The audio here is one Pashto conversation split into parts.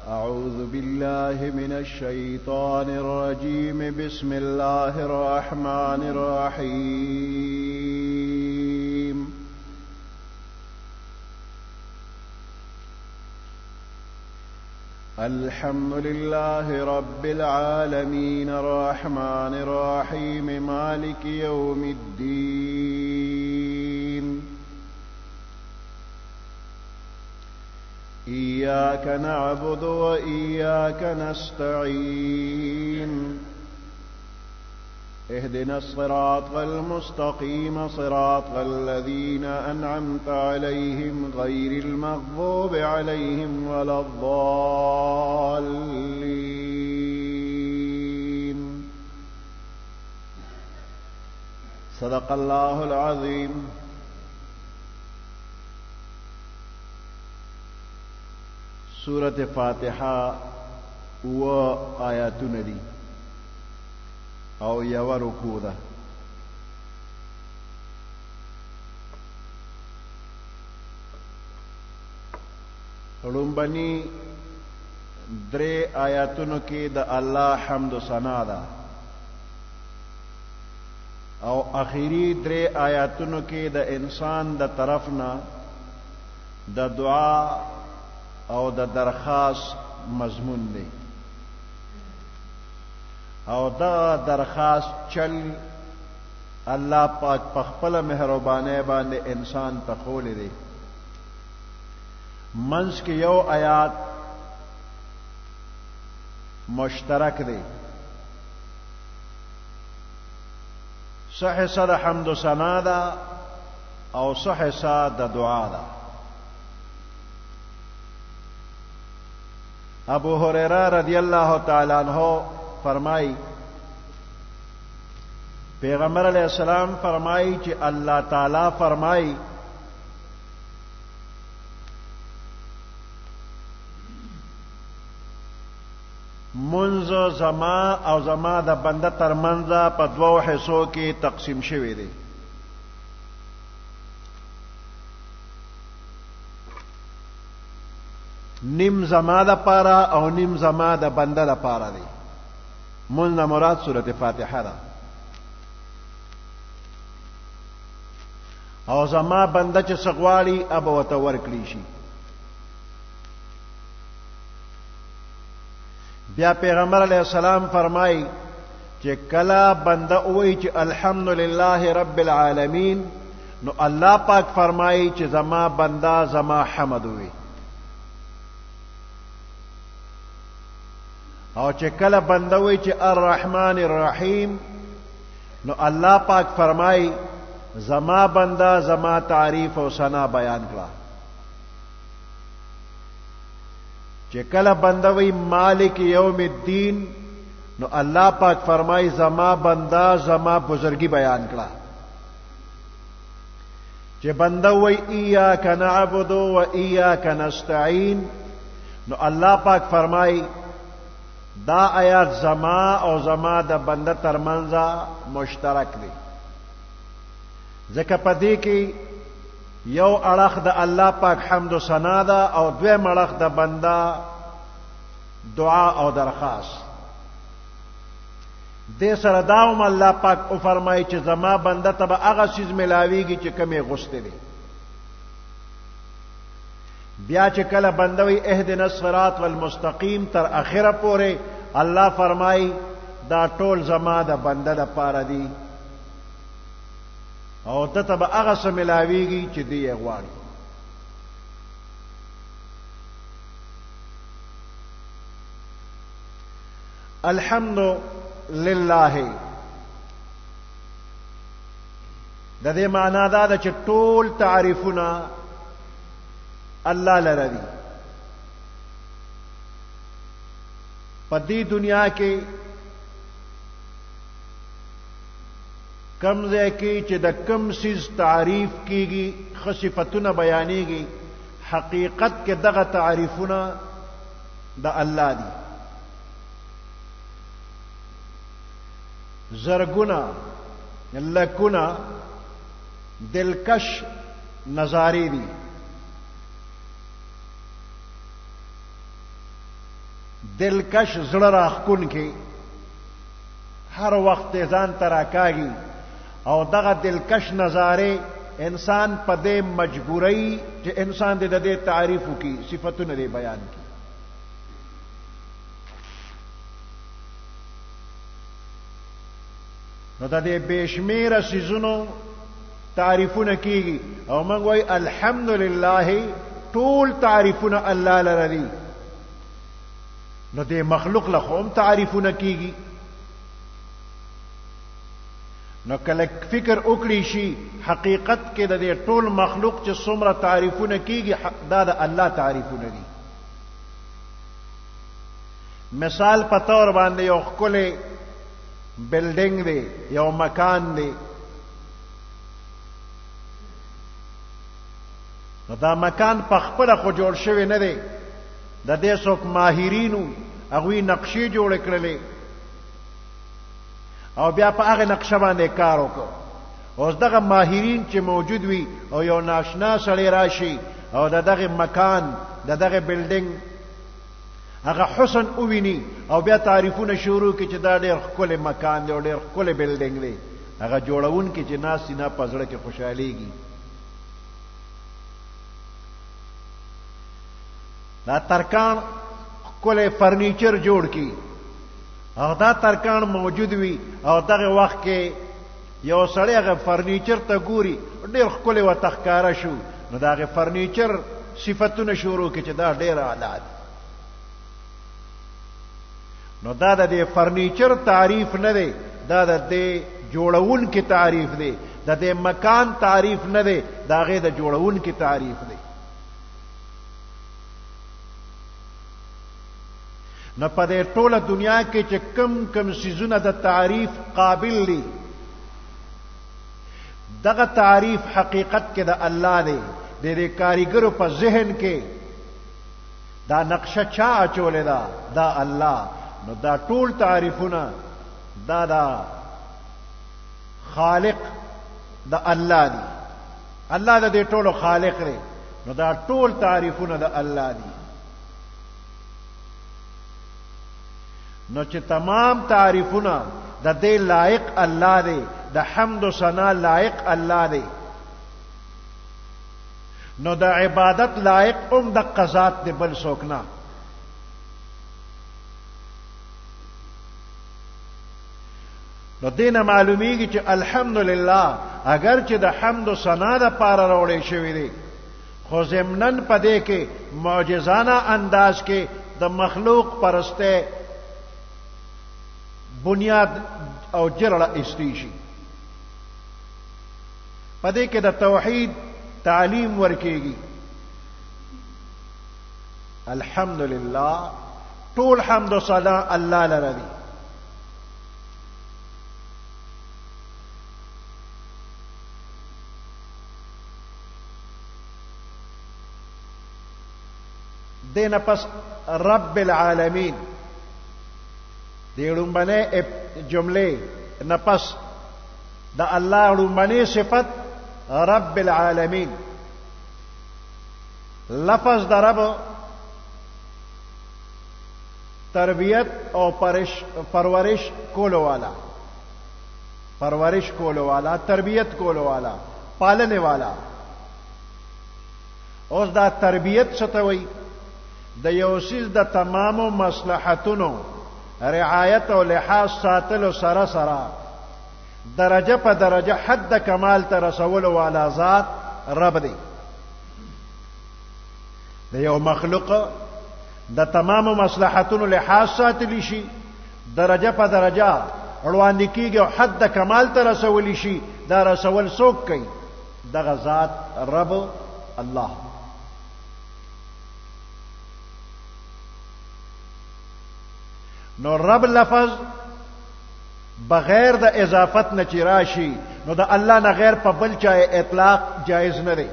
أعوذ بالله من الشيطان الرجيم. بسم الله الرحمن الرحيم. الحمد لله رب العالمين الرحمن الرحيم مالك يوم الدين. إياك نعبد وإياك نستعين. اهدنا الصراط المستقيم صراط الذين أنعمت عليهم غير المغضوب عليهم ولا الضالين. صدق الله العظيم. سورة فاتحة و آیاتونه دي او یو رکوع ده. لومبني درې آیاتونو کې د الله حمد و ثنا ده او اخیری درې آیاتونو کې د انسان د طرفنا د دعا او د درخواست مضمون دی او دا درخواست چل الله پاک په خپل مهرباني باندې انسان ته خولې دی. منځ کې یو آیات مشترک دی. صح صد حمد و ثنا ده او صح صد د دعا ده. ابو هريره رضی اللہ تعالی عنہ فرمائی پیغمبر علیہ السلام فرمائی کہ اللہ تعالی فرمائی منز زما او زما د بنده تر منځه په دوو حصو کې تقسیم شوی دی. نیم زما د پاره او نیم زما د بنده د پاره دی. مون مراد سورۃ فاتحه ده. او زما بنده چې سغواړي اب وته ورکړي شي. بیا پیغمبر علیہ السلام فرمای چې کلا بنده وای چې الحمدلله رب العالمین نو الله پاک فرمای چې زما بنده زما حمد وای. او چې کله بنده وای چې الرحمن الرحیم نو الله پاک فرمای زما بنده زما تعریف او ثنا بیان کړه. چې کله بنده وای مالک یوم الدین نو الله پاک فرمای زما بنده زما بزرگی بیان کړه. چې بنده وای ایاک نعبد و ایاک نستعین نو الله پاک فرمای دا آیات زما او زما د بنده ترمنځ مشترک دی. ځکه په دې کې یو اړخ د الله پاک حمد و ثنا ده او دویم اړخ د بنده دعا او درخواست. دې سره داوم الله پاک او فرمایي چې زما بنده ته به هغه چیز ملاویږي چې کمی غوښتي دي. بیا چې کله بنده وی اهدنا الصراط والمستقیم تر اخره پورې الله فرمای دا ټول زما د بنده د پاره دی او ته به هغه څه ملاویږي چې دی غواړي. الحمد لله د دې معنا دا ده چې ټول تعریفونه الله لره دي. په دې دنیا کې کم ځای کې چې د کم سیز تعریف کیږي خصفتونه بیانېږي حقیقت کې دغه تعریفونه د الله دي. زرګونه لکونه دلکش نظاری دي. دلکش زړه راښکونکی هر وخت ځان ته راکاږي او دغه دلکش نظارې انسان په دې مجبورۍ چې انسان د دې تعریف وکړي صفتونه دې بیان کړي نو د دې بېشمیره څیزونو تعریفونه کیږي او موږ وایو الحمدلله ټول تعریفونه الله لره دي نو دې مخلوق له هم تعریفونه کیږي نو کله فکر وکړي شي حقیقت کې د دې ټول مخلوق چې څومره تعریفونه کیږي دا د الله تعریفونه دي مثال په تور باندې یو ښکلی بلډینګ دی یو مکان دی نو دا مکان په خپله خو جوړ شوی نه دی د دې څوک ماهرینو هغوی نقشې جوړې کړلې او بیا په هغه نقشه باندې کار وکړو اوس دغه ماهرین چې موجود وي او یو ناشنا سړی راشي او د دغه مکان د دغه بلډینګ هغه حسن وویني او بیا تعریفونه شروع کړي چې دا ډېر ښکلی مکان دی او ډېر ښکلی بلډینګ دی هغه جوړونکي چې ناستي نه په زړه کې خوشحالېږي دا ترکاڼ ښکلی فرنیچر جوړ کړي او دا ترکاڼ موجود وي او دغه وخت کې یو سړی هغه فرنیچر ته ګوري ډېر ښکلی ورته ښکاره شو نو د هغې فرنیچر صفتونه شروع کړي چې دا ډېر اعلی دی نو دا د دې فرنیچر تعریف نه دی دا د دې جوړونکي تعریف دی د دې مکان تعریف نه دی د هغې د جوړونکي تعریف دی نو په دې ټوله دنیا کې چې کم کم څیزونه د تعریف قابل دي دغه تعریف حقیقت کې د الله دی د دې کاریګرو په ذهن کې دا نقشه چا اچولې ده دا الله نو دا ټول تعریفونه دا خالق د الله دی الله د دې ټولو خالق دی نو دا ټول تعریفونه د الله دي نو چې تمام تعریفونه د دې لایق الله دی د حمد و ثنا لایق الله دی نو د عبادت لایق هم د قضات دی بل څوک نه نو دینه معلومیږي چې الحمدلله اگر چې د حمد و ثنا د پاره راوړی شوی دی خو ضمناً په دې کې معجزانه انداز کې د مخلوق پرسته بنیاد او جرړه استیشي پدې کې د توحید تعلیم ورکېږي الحمدلله ټول حمد و ثنا الله لره دی دینه پس رب العالمین دیړم باندې جمله نفس د الله رومبني صفت رب العالمین لفظ د رب تربیت او پرورش کولو والا تربیت کولو والا پالنے والا اوس دا تربیت ستوي د یو څیز د تمامو مصلحتونو رعایت او لحاظ ساتلو سره سره درجه په درجه حد کمال ته رسولو والا ذات رب دی د یو مخلوق د تمامو مصلحتونو لحاظ ساتلی شي درجه په درجه روان کیږي او حد کمال ته رسولی شي دا رسول څوک کوي دغه ذات رب الله نو رب لفظ بغیر د اضافت نه چې راشي نو د الله نه غیر په بل چا اطلاق جایز نه دی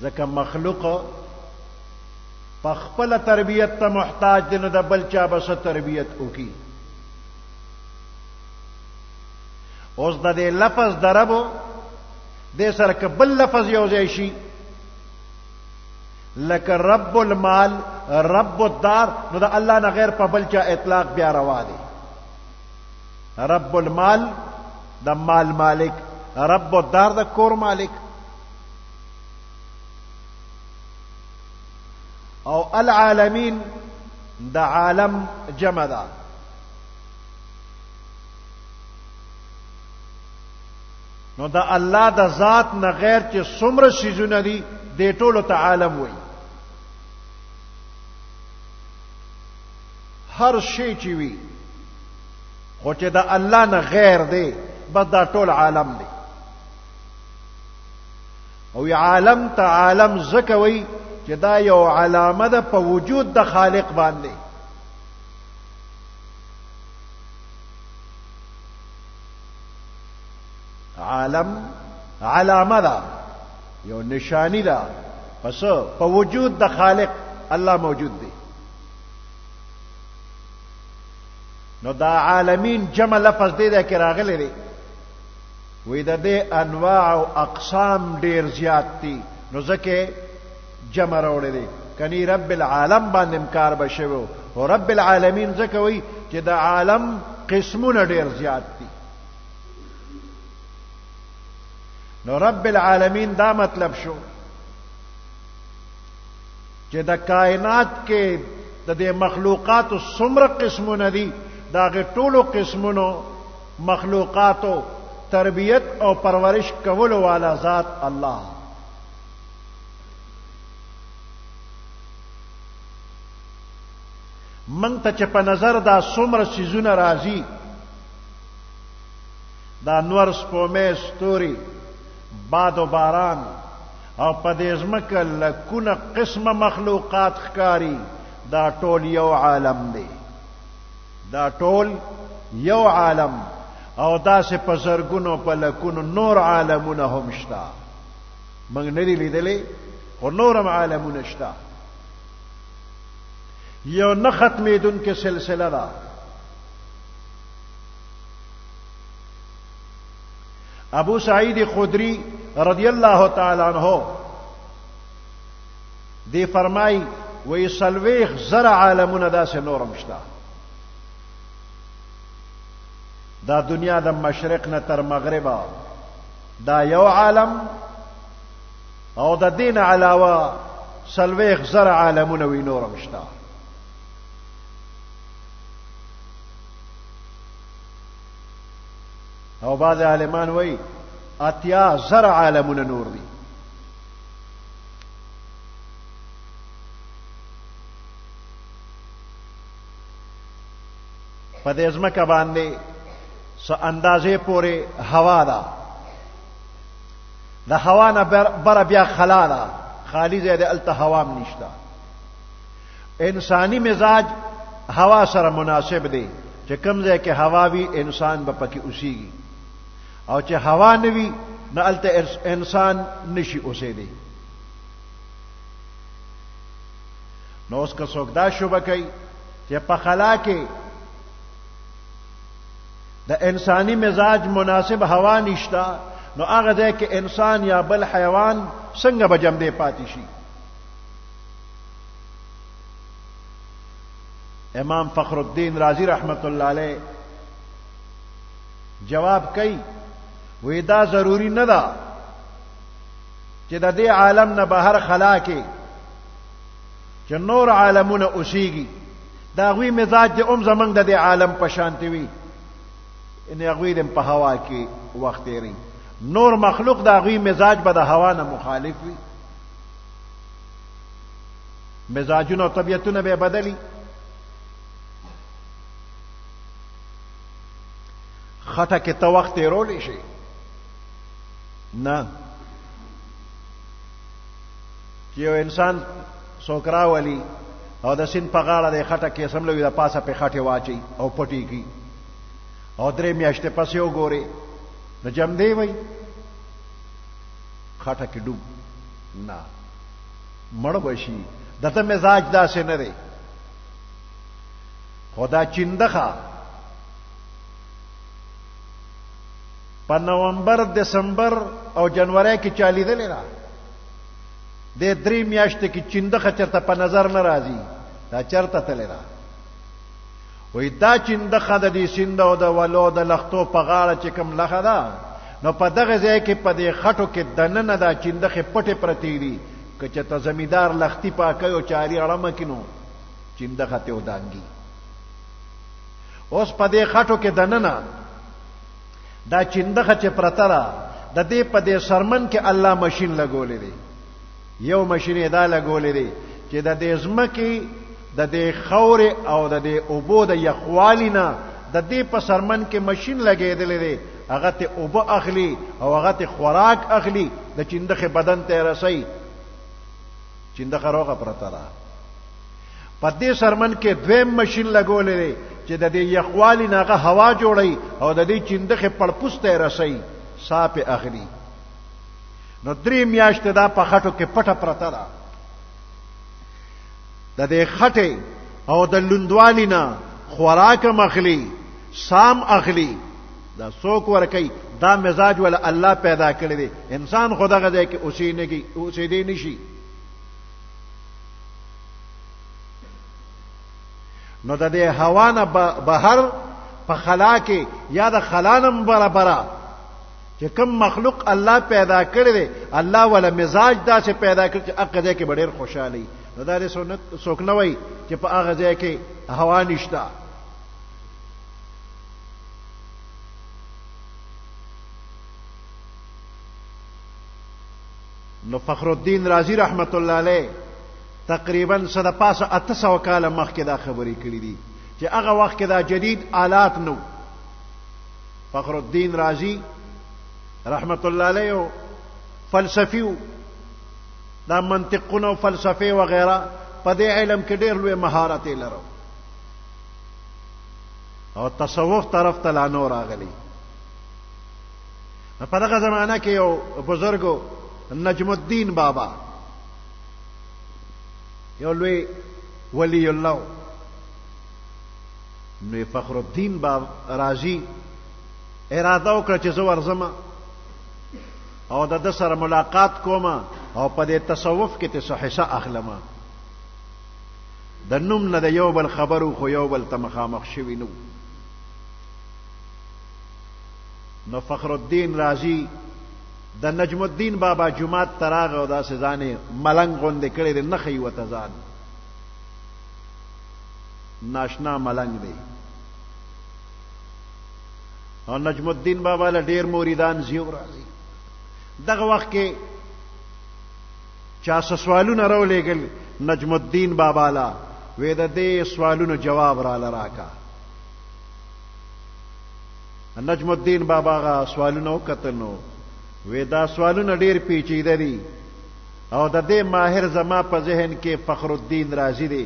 ځکه مخلوق په خپل تربیت ته محتاج دی نو د بل چا به څه تربیت وکړي اوس د دې لفظ د رب دې سره که بل لفظ یو ځای شي لکه رب المال رب الدار نو د الله نه غیر په بل چا اطلاق بیا روا دی رب المال د مال مالک رب الدار د کور مالک او العالمین د عالم جمع ده نو د الله د ذات نه غیر چې څومره شیزونه دي دې ټولو ته عالم وایي هر شی چې وي خو چې د الله نه غیر دی بس دا ټول عالم دی او عالم ته عالم ځکه وایي چې دا یو علامه ده په وجود د خالق باندې عالم علامه ده یو نشانی ده پس په وجود د خالق الله موجود دی نو دا عالمین جمع لفظ دی دا کې راغلی دی وی د دې انواع او اقسام ډیر زیات دي نو ځکه جمع راوړی دی کني رب العالم باندې انکار بشوي او رب العالمین ځکه وی چې د عالم قسمونه ډیر زیات دي نو رب العالمین دا مطلب شو چې د کائنات کې د دې مخلوقات څومره قسمونه دي دا غي ټولو قسمونو مخلوقاتو تربیت او پرورش کولو والا ذات الله من ته چې په نظر دا څومره سيزونه راځي دا نور سپومې ستوري باد و باران او په دې ځمکه لکونه قسمه مخلوقات ښکاری دا ټول یو عالم دی دا ټول یو عالم او داسې په زرګونو په لکونو نور عالمونه هم شته موږ نه دي لیدلې خو نور هم عالمونه شته یو نه ختمېدونکې سلسله ده ابو سعید خدری رضی اللہ تعالی عنہ دی فرمائی وی سلویخ زر عالمون دا سے نورم شتا دا دنیا دا مشرق نه تر مغربا دا یو عالم او دا دین علاوه سلویخ زر عالمون وی نورم شتا او بعض عالمان وی اتیا زر عالمون نور دی په دې ځمکه باندې څه اندازې پورې هوا ده د هوا نه بره بیا خلا ده خالی ځای دی هلته هوا هم نشته انساني مزاج هوا سره مناسب دی چې کوم ځای کې هوا وي انسان به پکې اوسیږي او چې هوا نه وي نه هلته انسان نشي اوسېدی نو اوس که څوک دا شبه کوي چې په خلا کې د انسانی مزاج مناسب هوا نشتا نو هغه ځای کې انسان یا بل حیوان څنګه به جمدې پاتې شي امام فخر الدین رازی رحمت الله علیه جواب کوي وی دا ضروری نه ده چې د دې عالم نه بهر خلا کې چې نور عالمونه اوسېږي دا غوی مزاج د زمنګ د دې عالم په شانتي وي ان غوی د په هوا کې وخت یې نور مخلوق دا غوی مزاج به د هوا نه مخالف وي مزاجونه او طبيعتونه به بدلی خطه کې ته وخت یې رولې شي نه چې یو انسان سوکرا ولی او د سین په غاړه د خټه کې سملوي د پاسه په خټه واچي او پټي کی او درې میاشتې پسې وګوري نو جم دی وای خټه کې ډوب نه مړ بشي دته مزاج داسې نه دی خدا چندخه په نومبر دسمبر او جنوري کې چالي دي نه د 3 میاشتې کې چندخه چرته په نظر نه راځي دا چرته تللی دا وې دا چندخه د دې سیند او د ولو د لختو په غاړه چې کوم لخه ده نو په دغه ځای کې په دې خټو کې دننه دا چندخه پټه پرتی دي که چې ته زمیدار لختی پاکي او چاري اړه مکینو چندخه ته ودانګي اوس په دې خټو کې دننه دا چندخه چې پرته ده د دې په دې سرمن کې الله ماشين لګولې دي یو ماشين دا لګولې دي چې د دې زمکه د دې خور او د دې اوبو د یخوالینا د دې په سرمن کې ماشين لګېدلې دي هغه ته اوبو اخلي او هغه ته خوراک اخلي د چندخه بدن ته رسي چندخه روغه پرته ده په دې سرمن کې دویم ماشين لګولې دي چې د دې یخوالینا هغه هوا جوړي او د دې چندخه پړپوس ته رسي صاف اخلي نو 3 میاشتې دا په خټو کې پټه پرته ده د دې خټه او د لوندوالینا خوراک مخلی سام اخلی دا څوک ورکی دا مزاج ول الله پیدا کړی دی انسان خدای غځي کې اوسې دی نشي نو د دې هوا نه بهر په خلا کې یا د خلانم برابر چې کوم مخلوق الله پیدا کړی دی الله ولا مزاج دا چې پیدا کړی چې هغه کې ډېر خوشحالي نو دا دې سنت څوک نه وای چې په هغه ځای کې هوا نشتا نو فخر الدین رازی رحمت الله علیه تقریبا 800 کاله مخکې دا خبرې کړې دي چې هغه وخت کې دا جدید آلات نو فخر الدین رازی رحمت الله علیه فلسفي دا منطقونه او فلسفه و غیره په دې علم کې ډېر لوی مهارت لرو او تصوف طرف ته لا نور راغلی په دغه زمانہ کې یو بزرګو نجم الدین بابا یو لوی ولی الله نو فخر الدین بابا رازی اراده وکړه چې زه ورځم او د سره ملاقات کوم او په دې تصوف کې ته صحیحه اخلم د نوم نه د یو بل خبرو خو یو بل ته مخامخ شوی نو فخر الدین رازی د نجم الدین بابا جمعات تراغ او دا سزانه ملنګ غوندې کړي د نخي وتزان ناشنا ملنګ دی او نجم الدین بابا له ډیر مریدان زیو راځي دغه وخت کې چا سوالونه راولېګل نجم الدین بابا لا وې د دې سوالونو جواب را لراکا نجم الدین بابا غا سوالونه وکتنو وې دا سوالونه ډیر پیچیده دي او د دې ماهر زما په ذهن کې فخر الدین رازی دی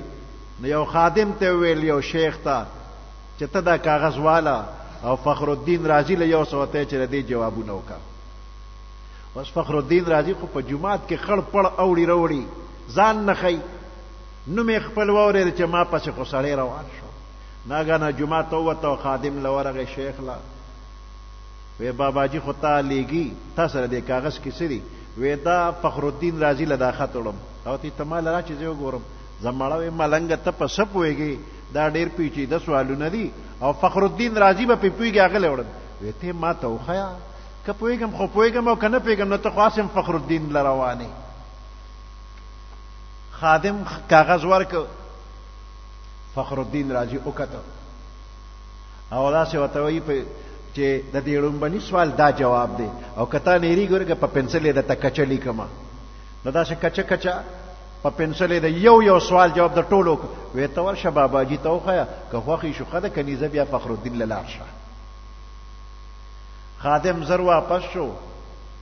نو یو خادم ته ویل یو شیخ ته چې ته دا کاغذ والا او فخر الدین رازی له یو سوته چې دې جوابونه وکا بس فخر الدین رازی خو په جمعات کې خړ پړ اوړي وروړي ځان نه خي نو مې خپل وره چې ما پسې خو سړی روان شو ناګانه جمعات وته خادم لورغه شیخ لا وی بابا جی خو تا لیگی تا سره دې کاغذ کې سری وی دا فخر الدین رازی له دا خطړم او تی تمال را چې زه وګورم زمړه وی ملنګ ته په سپ وېږي دا ډیر پیچیده سوالونه دي او فخر الدین رازی به پیږي هغه لوړم وی ته ما ته وخیا که پویګم خو پویګم او کنه پویګم نو ته قاسم فخر الدین لروانی خادم کاغذ ورک فخر الدین رازی وکړه او دا څه وته وی په چې د دې لومبني سوال دا جواب دی او کته نيري ګورګه په پنسل د تکچلی کما نو دا څه کچا په پنسل د یو سوال جواب د ټولو وې تور شبابا جی توخه که خوخي شو خده کنيزه بیا فخر الدین لارشه خادم زر واپس شو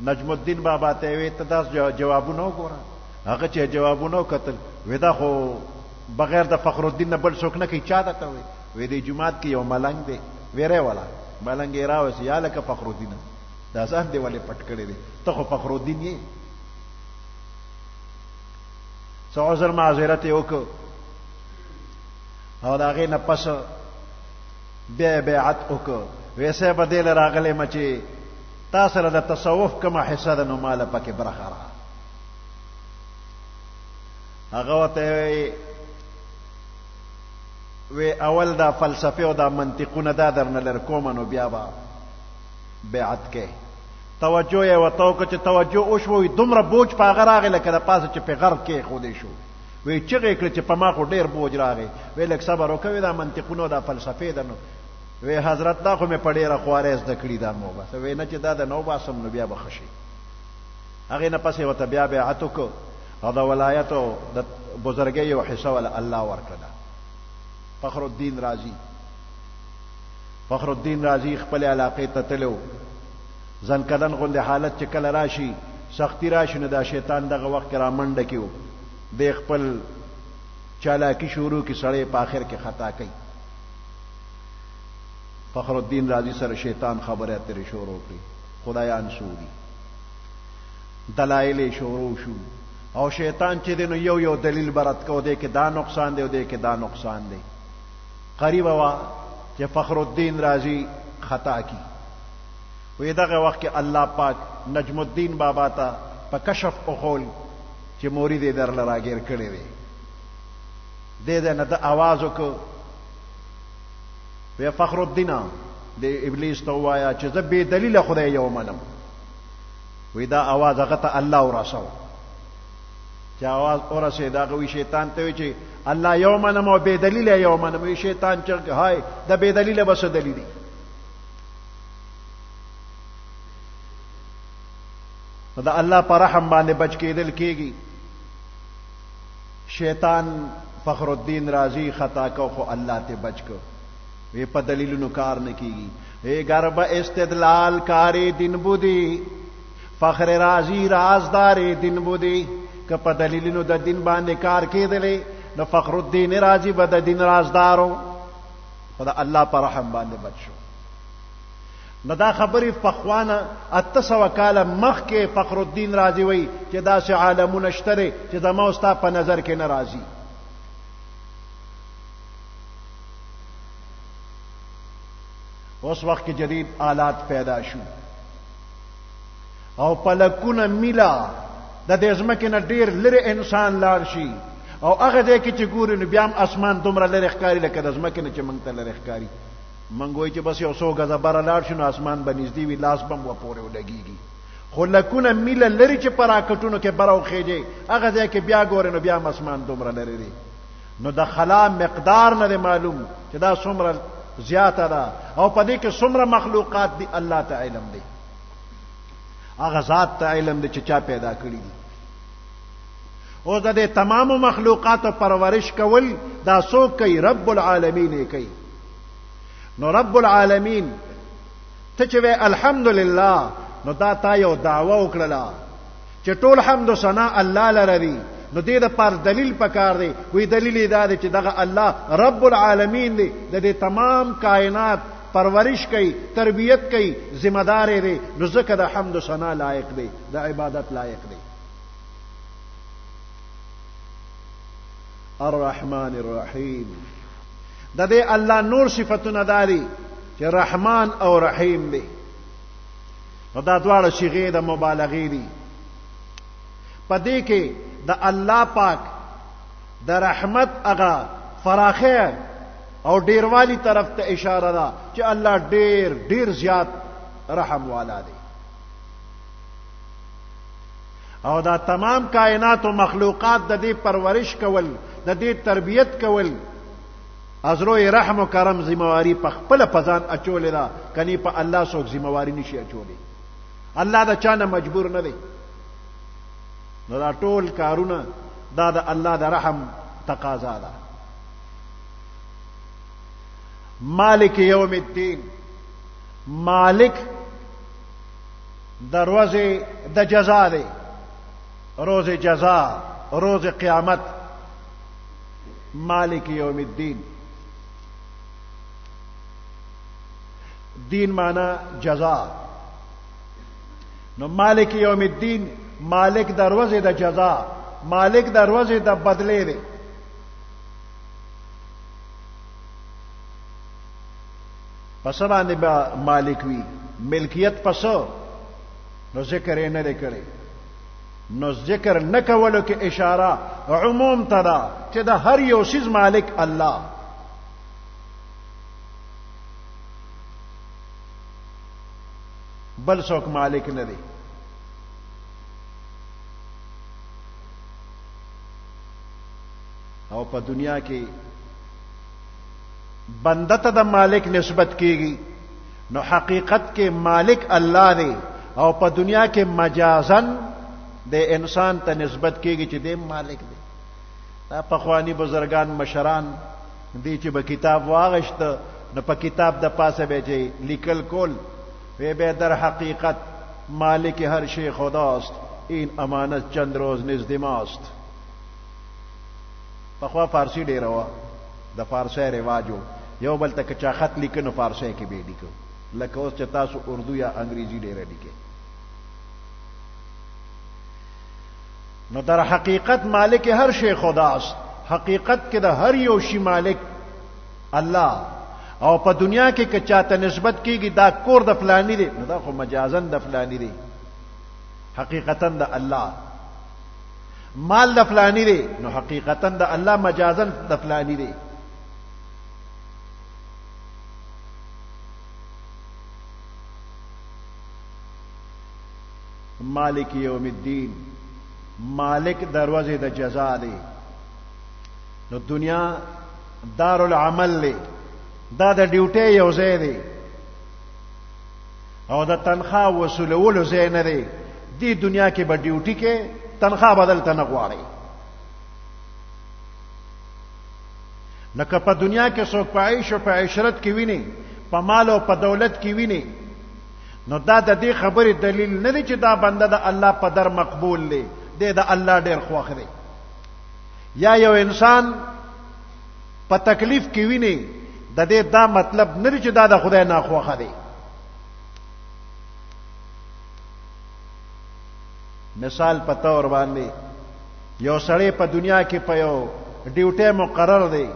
نجم الدین بابا ته وې تداس جوابونه وګوره هغه چې جوابونه وکتل ودا خو بغیر د فخر الدین نه بل څوک نه کی چا ته وې د جمعات کې یو ملنګ دی ویره والا ملنګ راوس یا لکه فخر الدین دا ځان دی ولې پټ کړی دی ته خو فخر الدین یې سو عذر معذرت یو کو او دا غي نه پس بیعت وکړه ویسه بدل راغله مچي تا سره د تصوف کومه حصه ده نو ماله پکې برخه را هغه ورته وی اول دا فلسفه او دا منطقونه دا درنه لر کوم نو بیا به بیعت کې توجه یې ورته وکړه چې توجه وشوي دومره بوج په هغه راغی لکه د پاسه چې په غرب کې ښودی شو وی چغې کړه چې په ما خو ډېر بوج راغی وی لږ صبر وکوي دا منطقونه او دا فلسفې ده نو وی حضرت دا خو مې په ډېره خوارې زده کړي دا مو بس وی نه چې دا د نو باسم نو بیا به ښه شي هغې نه پسې ورته بیا بیعت وکړو او د ولایت او د بزرګۍ یو حصه وله الله ورکړله فخر الدین رازی خپل علاقې ته تلو ځنکدن غوندې حالت چې کله راشي سختی راشي نو دا شیطان دغه وخت کې را منډه کیو د خپل چالاکی شروع کی سړی په آخر کې خطا کوي فخر الدین رازی سره شیطان خبره اترې شروع کړي خدایان سودي دلایل شروع شو او شیطان چې دینو یو یو دلیل برات کو دې کې دا نقصان دی او دې کې دا نقصان دی قریب وا چې فخر الدین رازی خطا کی وې دغه وخت کې الله پاک نجم الدین بابا ته په کشف اخول چې مرید یې در لراګیر کړی دی دې نه د आवाज وکړ وې فخر الدین د ابلیس ته وایا چې زه به دلیل خدای یو منم وې دا आवाज هغه ته الله ورسو چې आवाज ورسې دا غوي شیطان ته وی چې الله یو منم او به دلیل یو منم وی شیطان چې هاي د به دلیل بس دلیل دا الله پر رحم باندې بچ کېدل کېږي شیطان فخر الدین رازی خطا کو خو الله ته بچ کو وی په دلیلونو کار نه کیږي اے گرب استدلال کاری دین بودی فخر رازی رازدار دین بودی که په دلیلونو د دین باندې کار کېدلې نو فخر الدین رازی به د دین رازدارو خدا الله پر رحم باندې بچ شو نو دا خبرې فخوانه 800 کاله مخکې فخر الدین رازی وی چې دا سه عالمونه شته چې زما او ستا په نظر کې ناراضي اوس وخت کې جدید آلات پیدا شو او پلکونه میلا د دې ځمکې نه ډیر لري انسان لاړ شي او هغه ځای کې چې ګوري نو بیا هم اسمان دومره لري ښکاري لکه د ځمکې نه چې موږ ته لري ښکاري موږ وایو چې بس یو 100 غزه بره لاړ شي نو اسمان به نږدې وي لاس بم وپورې ولګېږي خو لکونه میله لري چې په راکټونو کې بره وخېږي هغه ځای کې بیا ګوري نو بیا هم اسمان دومره لري دی نو د خلا مقدار نه معلوم چې دا څومره زیاته ده او په دې کې څومره مخلوقات دي الله ته علم دی هغه ذات ته علم دی چې چا پیدا کړی دي او د دې تمام مخلوقات پرورش کول دا څوک کوي رب العالمین کوي نو رب العالمین ته چې الحمدلله نو دا تا یو دعوه وکړه چې ټول حمد و ثنا الله لري نو دې د پر دلیل پکار دی وی دلیل دا دی چې دغه الله رب العالمین دی د دې تمام کائنات پرورش کوي تربیت کوي ذمہ دار دی نو ځکه د حمد و ثنا لایق دی د عبادت لایق دی الرحمن الرحیم د دې الله نور صفاتونه داري چې رحمان او رحیم دی نو دا دواړه صيغې د مبالغې دي په دې کې د الله پاک د رحمت هغه فراخه او ډیروالی طرف ته اشاره ده چې الله ډیر ډیر زیات رحم والا دی او دا تمام کائنات او مخلوقات د دې پرورش کول د دې تربیت کول ازروی رحم و کرم ذمہواری په خپل پزان اچولې ده کني په الله څوک ذمہواری نشي اچولې الله دا چانه مجبور نه دی نو دا ټول کارونه دا د الله د رحم تقاضا ده مالک یوم الدین مالک دروازه د جزا دی روز جزا روز قیامت مالک یوم الدین دین مانا جزا نو مالک یوم الدین مالک دروازه د جزا مالک دروازه د بدله دی پس باندې با مالک وی ملکیت پسو نو ذکر یې نه دی کړی. نو ذکر نه کولو کې اشاره عموم ته ده چې د هر یو شیز مالک الله. بل څوک مالک نه دی. او په دنیا کې بنده ته د مالک نسبت کیږي نو حقیقت کې مالک الله دی او په دنیا کې مجازن د انسان ته نسبت کیږي چې دی مالک دی. دا پخوانی بزرگان مشران دی چې به کتاب واغشت نو په کتاب د پاسه به چې لیکل کول وی به در حقیقت مالک هر شی خداست، این امانت چند روز نزد ماست. پخوا فارسی ډیر وا د فارسی رواجو یو بل ته چا خط لیکنو فارسی کې به لیکو لکه اوس چې تاسو اردو یا انګریزي ډیر لیکئ. نو در حقیقت مالک هر شی خداست. حقیقت کې د هر یو شی مالک الله. او په دنیا کې که چاته نسبت کیږي دا کور د فلانی دی نو دا خو مجازن د فلانی دی، حقیقتا د الله. مال د فلانی دی نو حقیقتا د الله، مجازن د فلانی دی. مالک یوم الدین، مالک دروازه د جزا دی. نو دنیا دار العمل دی، دا د ډیوټي یو ځای دی او د تنخواه وصولولو ځای نه دی. دی دنیا کې به ډیوټي کې تنخواه بدل ته نه غواړي. لکه په دنیا کې څوک په عیش او په عشرت کې ویني، په مال او په دولت کې ویني، نو دا د دې خبرې دلیل نه دی چې دا بنده د الله په در مقبول دی، دی د الله ډیر خوښ دی. یا یو انسان په تکلیف کې ویني، د دې دا مطلب نه دی چې دا د خدای ناخوښه دی. مثال په تور باندې یو سړی په دنیا کې په یو ډیوټي مقرر دی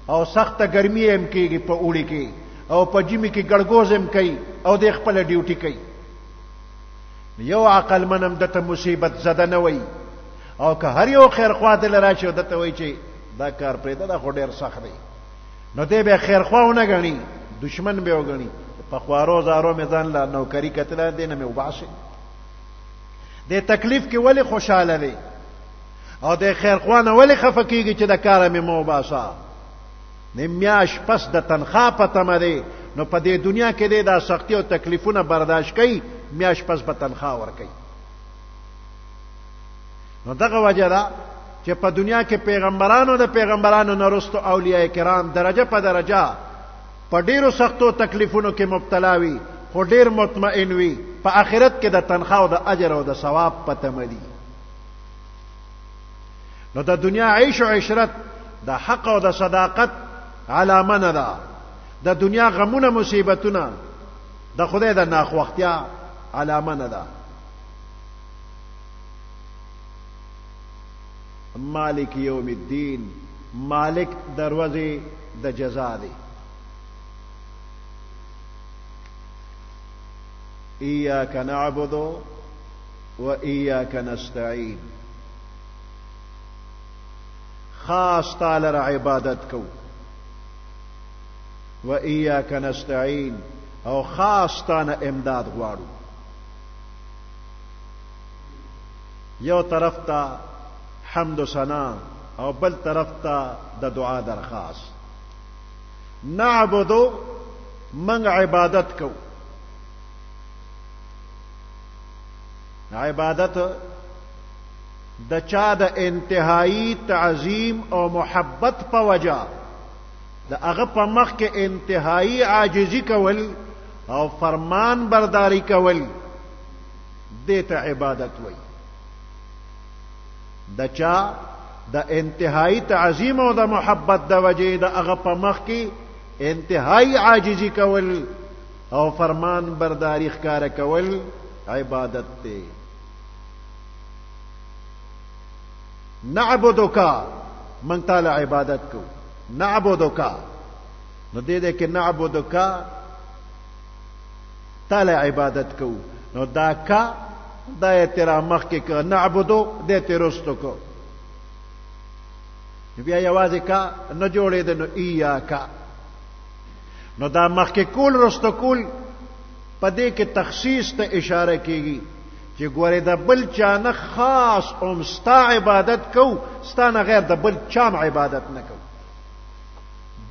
او سخته ګرمي هم کېږي په اوړي کې او په ژمي کې ګړګوز هم کوي او د خپل ډیوټي کوي. یو عقل منم دته مصیبت زده نه وي او که هر یو خیر خوا دل راشي دته وي چې دا کار پرې دا خو ډیر سخت دی، نو دې به خیر خوا ونه غني، دشمن به وګڼي. په خوارو زارو میدان لا نوکری کتل دي نه مې وباسي. د تکلیف کې ولی خوشاله دی او د خیر خوا نه ولی خفه کیږي چې د کار مې مو باسا. نمیاش پس د تنخواه په تمه دی نو په دې دنیا کې دی دا سختی او تکلیفونه برداشت کوي، میاش پس په تنخواه ورکوي. نو دغه وجه ده چې په دنیا کې پیغمبرانو د پیغمبرانو نه وروسته اولیاء کرام درجه په درجه په ډیرو سختو تکلیفونو کې مبتلا وي خو ډیر مطمئن وي. په آخرت کې د تنخواه او د اجر او د ثواب په تمه دي. نو د دنیا عیش او عشرت د حق او د صداقت علامه نه ده. د دنیا غمونه مصیبتونه د خدای د ناخوښتیا علامه نه ده. مالک یوم الدین، مالک دروازه د جزا دی. ایاک نعبد و ایاک نستعین، خاص تعالی را عبادت کو. و ایاک نستعین، او خاص تانه امداد غواړو. یو طرف ته حمد و ثنا او بل طرف ته د دعا درخواست. نعبدو من عبادت کو. عبادت د چا د انتهایی تعظیم او محبت په وجه د هغه په مخ کې انتهایی عاجزی کول او فرمان برداری کول دې ته عبادت وایي. د چا د انتهایی تعظیم او د محبت د وجه د هغه په مخ کې انتهایی عاجزی کول او فرمان برداری ښکار کول عبادت دی. نعبدک، من تعالی عبادت کو. نعبدک نو دې کې نعبدک تعالی عبادت کو نو دا کا دا تیرا مخ کې که نعبدو دې تیرستو کو بیا یوازې کا نه جوړېده نو ایاکا نو دا مخ کې کول رستو کول په دې کې تخصیص ته اشاره کیږي چې ګوره د بل چا نه خاص اوم ستا عبادت کو ستا نه غیر د بل چا عبادت نه کو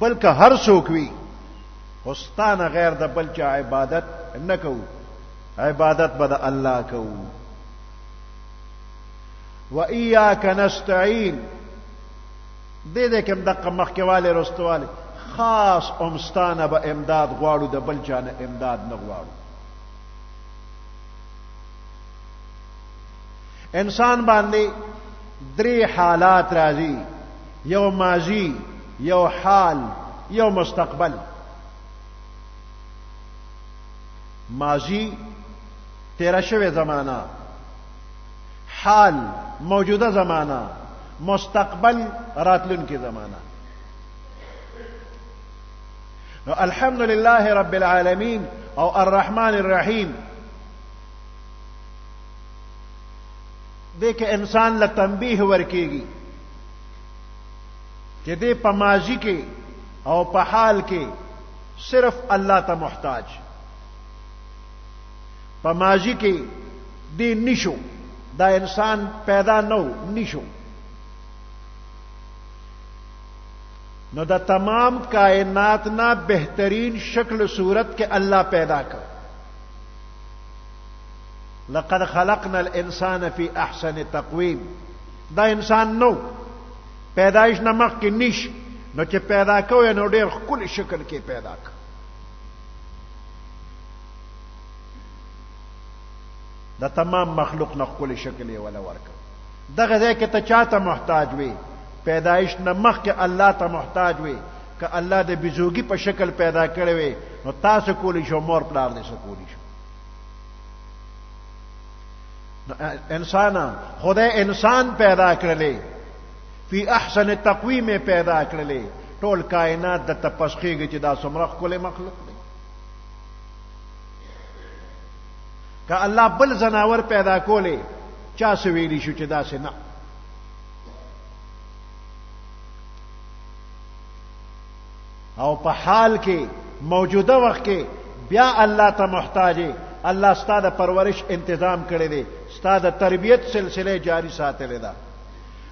بلکې هر څوک وي خو ستا نه غیر د بل چا عبادت نه کو عبادت به د الله کو و ایاک نستعین دې کوم دغه مخکېواله رستواله خاص امستانه به امداد غواړو د بل چا نه امداد نه غواړو انسان باندې درې حالات راځي یو ماضی یو حال یو مستقبل ماضی تیرا شوی زمانہ حال موجوده زمانہ مستقبل راتلن کی زمانہ الحمد لله رب العالمين او الرحمن الرحيم دیکھ انسان له تنبیه ورکیږي چې دې په ماضی کې او په حال کې صرف الله ته محتاج په ماضی کې دې نشو دا انسان پیدا نشو نو دا تمام کائنات نا بہترین شکل صورت کے اللہ پیدا کر لقد خلقنا الانسان فی احسن تقویم دا انسان نو پیدائش نمک کی نش نو چې پیدا کو نو ډېر ښکلي شکل کې پیدا کړ دا تمام مخلوق نه ښکلي شکل یې ولا ورکړ دغه ځای کې ته چاته محتاج وي پیدائش نمخ کے اللہ تا محتاج وي کہ اللہ دے بزوگی په شکل پیدا کړی وي نو تاسو کولی شو مور پلار دې سکولی شو انسان خدای انسان پیدا کړلې فی احسن تقویم پیدا کړلې ټول کائنات د تپسخیږي چې دا څومره ښکلی مخلوق دی که الله بل زناور پیدا کولی چا څه ویلی شو چې داسې نه او په حال کې موجوده وخت کې بیا الله ته محتاج الله ستاسو پرورش تنظیم کړی دی ستاسو تربیت سلسله جاری ساتلې ده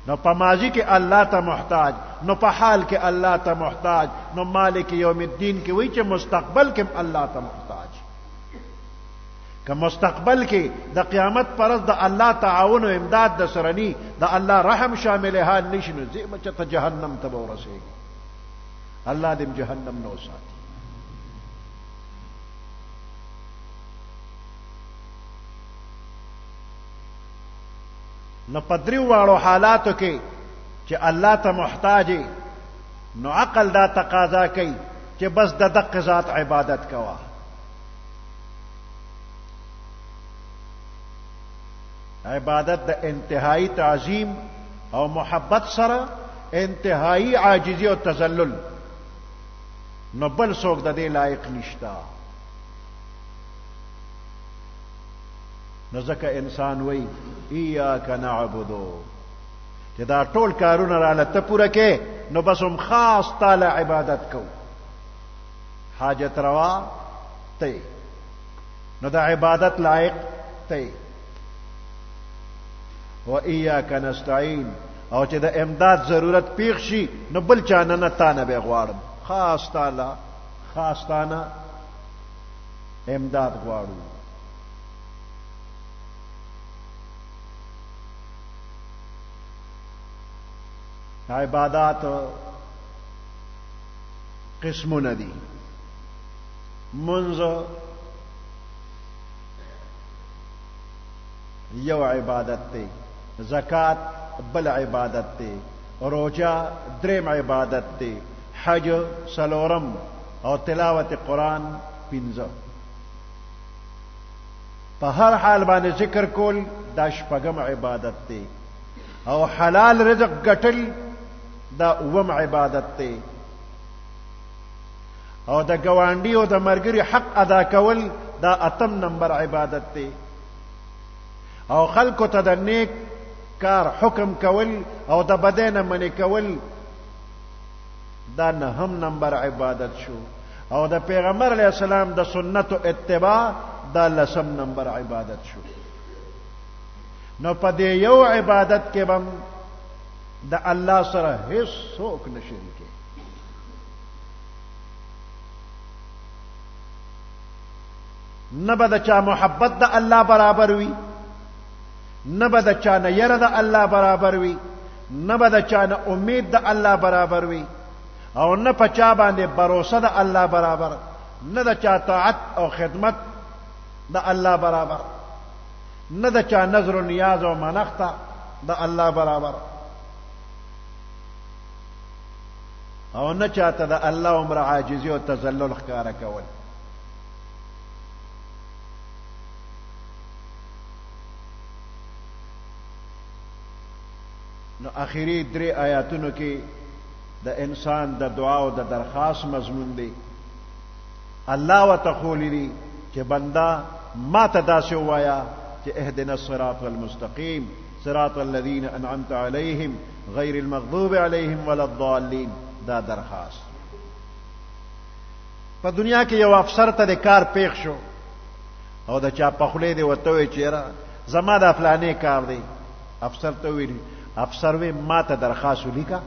نو په ماضی کې الله ته محتاج نو په حال کې الله ته محتاج نو مالک یوم الدین کې وایي چې مستقبل کې الله ته محتاج که مستقبل کې د قیامت پرز د الله تعاون او امداد د سرنی د الله رحم شامل حال نشنو زیمه چې جهنم ته ورسېږي اللہ دم جہنم نو ساتھی نو پدریو واړو حالاتو کې چې الله ته محتاج نو عقل دا تقاضا کوي چې بس د دقه ذات عبادت کوا عبادت د انتهائی تعظیم او محبت سره انتهائی عاجزی او تذلل نو بل څوک د دې لایق نشتا نو ځکه انسان وای ایاک نعبدو چې دا ټول کارونه رااله ته پوره کې نو بس هم خاص تعالی عبادت کو حاجت روا ته نو دا عبادت لایق ته و ایاک نستعین او چې د امداد ضرورت پیښ شي نو بل چانه نه تانه به غواړم خاص تعالی خاص تانا امداد غواړو عبادات قسمونه دي منځ یو عبادت دی زکات بل عبادت دی روزه دریم عبادت دی حج سلورم او تلاوت قرآن پنځه په هر حال باندې ذکر کول دا شپږم عبادت دی او حلال رزق ګټل دا اوم عبادت دی او د ګوانډي او د مرګري حق ادا کول دا اتم نمبر عبادت ته او خلق ته د نیک کار حکم کول او د بدن منی کول دا نهم نمبر عبادت شو او د پیغمبر علیہ السلام د سنت اتباع دا لسم نمبر عبادت شو نو په دې یو عبادت کې بم د الله سره هیڅ څوک نه شریکي نه به د چا محبت د الله برابر وي نه به د چا نه یره د الله برابر وي نه به د چا نه امید د الله برابر وي او نه په چا باندې باور د الله برابر نه د چا طاعت او خدمت د الله برابر نه د چا نظر و نیاز او منښت د الله برابر او نه چاته د الله عمر عاجزی او تذلل ښکارا کول نو اخیری درې آیاتونو کې د انسان د دعا او د درخواست مضمون دی الله وتقول لي چې بندا ما ته داسې وایا چې اهدنا الصراط المستقيم صراط الذين انعمت عليهم غير المغضوب عليهم ولا الضالين دا درخواست په دنیا کې یو افسر ته د کار پیښ شو او د چا په خولې دی وته وی چیرې زما د فلانه کار دی افسر ته ویلی افسر وی ما ته درخواست ولیکا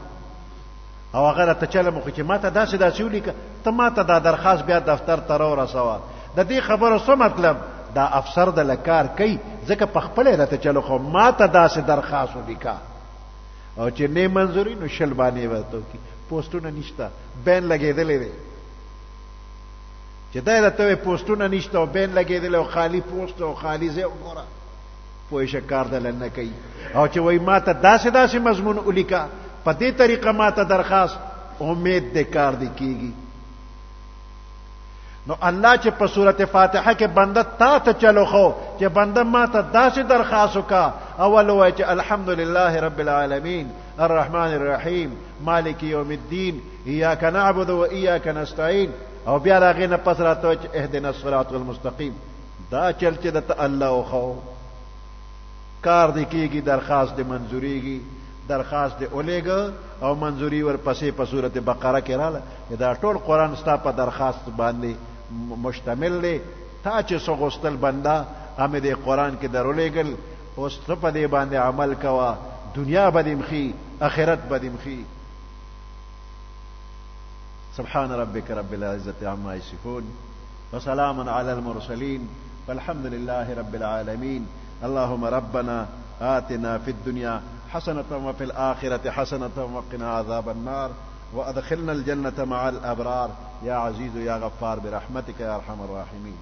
او هغه ته چله مخ چې ما ته داسې ولیکا ته ما ته دا درخواست بیا دفتر ته ورسوه د دې خبرو څه مطلب دا افسر د لکار کوي ځکه په خپل راته چلو خو ما ته داسې درخواست ولیکا او چې نه منظوري نو شل باندې ورته کی پوسټونه نشته بین لګېدلې دي چې دا راته پوسټونه نشته او بین لګېدل او خالی پوسټ او خالی ځای وګوره پوه شکار دل نه کوي او چې وای ما ته داسې مضمون ولیکا په دې طریقه ما ته درخواست امید دې کار دې کیږي نو الله چې په سورته فاتحه کې بنده تا ته چلو خو چې بنده ما ته داسې درخواست وکا اول وای چې الحمدلله رب العالمین الرحمن الرحیم مالک یوم الدین ایاک نعبد و ایاک نستعین او بیا راغې نه پس راته چې اهدنا الصراط المستقیم دا چل چې د الله خو کار دې کیږي درخواست دې منظوریږي درخواست دې اولېګه او منظوری ور پسې په سورته بقره کې رااله دا ټول قران ستا په درخواست باندې مشتمل دی تا چې څو غوستل بندا هم دې قران کې درولېګل او ست په دې باندې عمل کوا دنیا بدیمخي اخرت بدیمخي سبحان ربك رب العزة عما يصفون وسلام على المرسلين والحمد لله رب العالمين اللهم ربنا آتنا في الدنيا حسنة وفي الآخرة حسنة وقنا عذاب النار وأدخلنا الجنة مع الأبرار يا عزيز يا غفار برحمتك يا أرحم الراحمين